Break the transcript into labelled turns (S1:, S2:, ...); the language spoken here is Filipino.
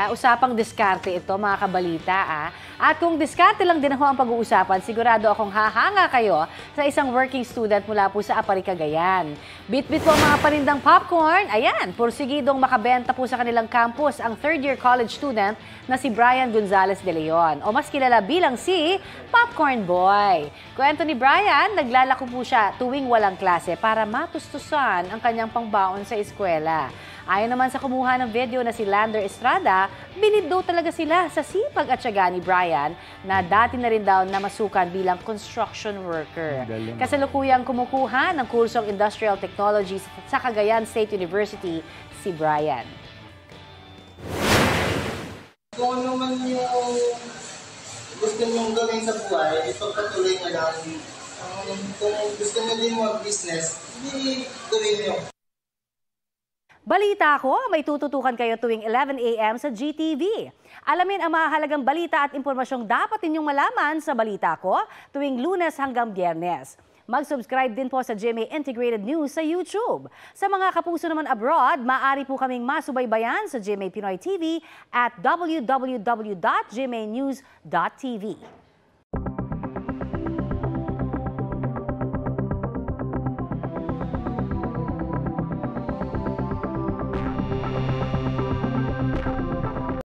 S1: Usapang diskarte ito, mga kabalita. At kung diskarte lang din ang pag-uusapan, sigurado akong hahanga kayo sa isang working student mula po sa Apari, Cagayan. Bit-bit po ang mga panindang popcorn. Ayan, porsigidong makabenta po sa kanilang campus ang third-year college student na si Brian Gonzalez de Leon, o mas kilala bilang si Popcorn Boy. Kwento ni Brian, naglalako po siya tuwing walang klase para matustusan ang kanyang pangbaon sa eskwela. Ayon naman sa kumuha ng video na si Lander Estrada, binid daw talaga sila sa sipag at tiyaga ni Brian na dati na rin daw na masukan bilang construction worker. Kasalukuyang kumukuha ng kursong Industrial Technology sa Cagayan State University si Brian.
S2: Kung ano man yung gusto nyong gawin sa buhay, ipagpatuloy nyo lang. Kung gusto nyo din mag-business, hindi gawin nyo.
S1: Balita ko, may tututukan kayo tuwing 11 a.m. sa GTV. Alamin ang mahalagang balita at impormasyong dapat ninyong malaman sa Balita Ko tuwing Lunes hanggang Biyernes. Mag-subscribe din po sa GMA Integrated News sa YouTube. Sa mga kapuso naman abroad, maaari po kaming masubaybayan sa GMA Pinoy TV at www.gmanews.tv.